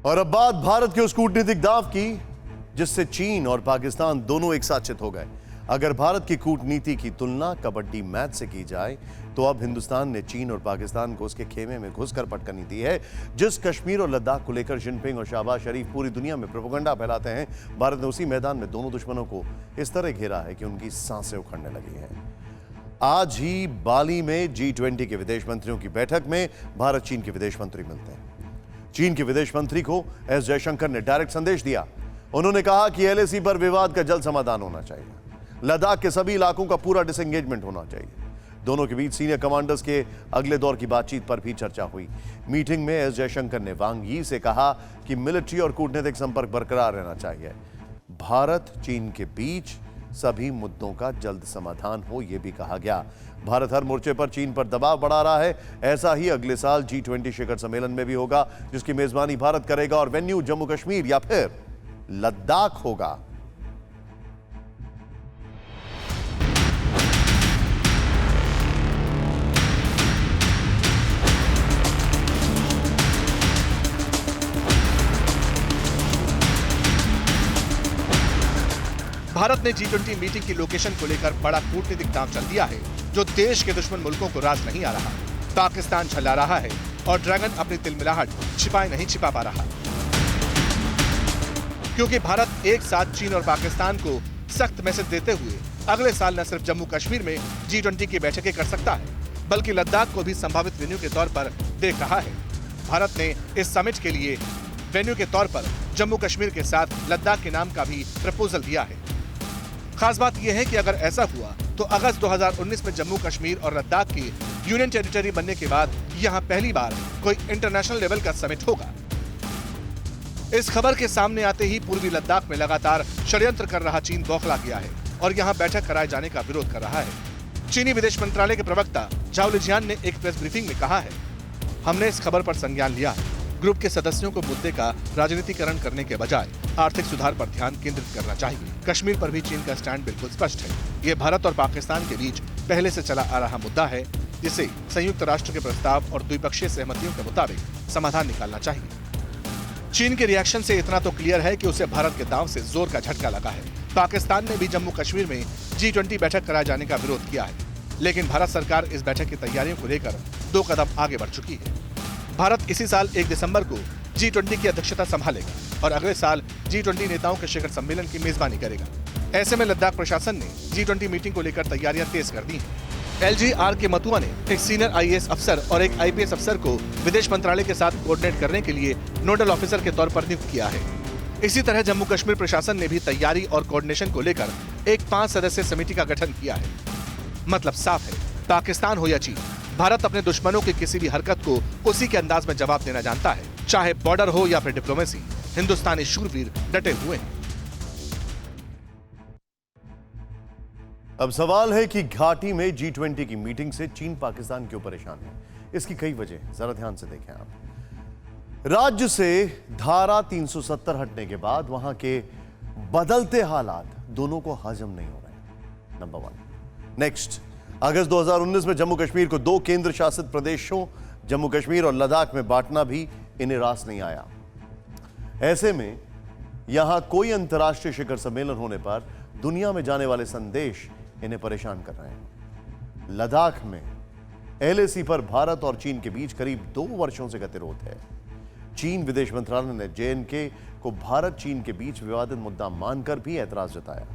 और अब बात भारत के उस कूटनीतिक दांव की जिससे चीन और पाकिस्तान दोनों एक साथ चित हो गए। अगर भारत की कूटनीति की तुलना कबड्डी मैच से की जाए तो अब हिंदुस्तान ने चीन और पाकिस्तान को उसके खेमे में घुसकर पटकनी दी है। जिस कश्मीर और लद्दाख को लेकर जिनपिंग और शहबाज शरीफ पूरी दुनिया में प्रोपेगेंडा फैलाते हैं, भारत ने उसी मैदान में दोनों दुश्मनों को इस तरह घेरा है कि उनकी सांसें उखड़ने लगी हैं। आज ही बाली में G20 के विदेश मंत्रियों की बैठक में भारत चीन के विदेश मंत्री मिलते हैं। चीन के विदेश मंत्री को एस जयशंकर ने डायरेक्ट संदेश दिया। उन्होंने कहा कि LAC पर विवाद का जल्द समाधान होना चाहिए, लद्दाख के सभी इलाकों का पूरा डिसएंगेजमेंट होना चाहिए। दोनों के बीच सीनियर कमांडर्स के अगले दौर की बातचीत पर भी चर्चा हुई। मीटिंग में एस जयशंकर ने वांग यी से कहा कि मिलिट्री और कूटनीतिक संपर्क बरकरार रहना चाहिए। भारत चीन के बीच सभी मुद्दों का जल्द समाधान हो, यह भी कहा गया। भारत हर मोर्चे पर चीन पर दबाव बढ़ा रहा है। ऐसा ही अगले साल G20 शिखर सम्मेलन में भी होगा, जिसकी मेजबानी भारत करेगा और वेन्यू जम्मू कश्मीर या फिर लद्दाख होगा। भारत ने G20 मीटिंग की लोकेशन को लेकर बड़ा कूटनीतिक दांव चल दिया है, जो देश के दुश्मन मुल्कों को राज नहीं आ रहा। पाकिस्तान झल्ला रहा है और ड्रैगन अपनी तिलमिलाहट छिपाए नहीं छिपा पा रहा, क्योंकि भारत एक साथ चीन और पाकिस्तान को सख्त मैसेज देते हुए अगले साल न सिर्फ जम्मू कश्मीर में G20 की बैठकें कर सकता है, बल्कि लद्दाख को भी संभावित वेन्यू के तौर पर देख रहा है। भारत ने इस समिट के लिए वेन्यू के तौर पर जम्मू कश्मीर के साथ लद्दाख के नाम का भी प्रपोजल दिया है। खास बात यह है कि अगर ऐसा हुआ तो अगस्त 2019 में जम्मू कश्मीर और लद्दाख की यूनियन टेरिटरी बनने के बाद यहां पहली बार कोई इंटरनेशनल लेवल का समिट होगा। इस खबर के सामने आते ही पूर्वी लद्दाख में लगातार षड्यंत्र कर रहा चीन बौखला गया है और यहां बैठक कराए जाने का विरोध कर रहा है। चीनी विदेश मंत्रालय के प्रवक्ता झाओ लिजियान ने एक प्रेस ब्रीफिंग में कहा है, हमने इस खबर पर संज्ञान लिया है। ग्रुप के सदस्यों को मुद्दे का राजनीतिकरण करने के बजाय आर्थिक सुधार पर ध्यान केंद्रित करना चाहिए। कश्मीर पर भी चीन का स्टैंड बिल्कुल स्पष्ट है। ये भारत और पाकिस्तान के बीच पहले से चला आ रहा मुद्दा है, जिसे संयुक्त राष्ट्र के प्रस्ताव और द्विपक्षीय सहमतियों के मुताबिक समाधान निकालना चाहिए। चीन के रिएक्शन से इतना तो क्लियर है कि उसे भारत के दांव से जोर का झटका लगा है। पाकिस्तान ने भी जम्मू कश्मीर में G20 बैठक कराए जाने का विरोध किया है, लेकिन भारत सरकार इस बैठक की तैयारियों को लेकर 2 कदम आगे बढ़ चुकी है। भारत इसी साल 1 दिसंबर को G20 की अध्यक्षता संभालेगा और अगले साल G20 नेताओं के शिखर सम्मेलन की मेजबानी करेगा। ऐसे में लद्दाख प्रशासन ने G20 मीटिंग को लेकर तैयारियां तेज कर दी हैं। LG R.K. मथुआ ने एक सीनियर IAS अफसर और एक IPS अफसर को विदेश मंत्रालय के साथ कोऑर्डिनेट करने के लिए नोडल ऑफिसर के तौर पर नियुक्त किया है। इसी तरह जम्मू कश्मीर प्रशासन ने भी तैयारी और कोऑर्डिनेशन को लेकर एक 5 सदस्यीय समिति का गठन किया है। मतलब साफ है, पाकिस्तान हो या चीन, भारत अपने दुश्मनों की किसी भी हरकत को उसी के अंदाज में जवाब देना जानता है। चाहे बॉर्डर हो या फिर डिप्लोमेसी, हिंदुस्तानी शूरवीर डटे हुए हैं। अब सवाल है कि घाटी में G20 की मीटिंग से चीन पाकिस्तान क्यों परेशान है। इसकी कई वजह, जरा ध्यान से देखें आप। राज्य से धारा 370 हटने के बाद वहां के बदलते हालात दोनों को हजम नहीं हो रहे। नंबर 1। नेक्स्ट, अगस्त 2019 में जम्मू कश्मीर को 2 केंद्र शासित प्रदेशों जम्मू कश्मीर और लद्दाख में बांटना भी इन्हें रास नहीं आया। ऐसे में यहां कोई अंतर्राष्ट्रीय शिखर सम्मेलन होने पर दुनिया में जाने वाले संदेश इन्हें परेशान कर रहे हैं। लद्दाख में LAC पर भारत और चीन के बीच करीब 2 वर्षों से गतिरोध है। चीन विदेश मंत्रालय ने JNK को भारत चीन के बीच विवादित मुद्दा मानकर भी ऐतराज जताया।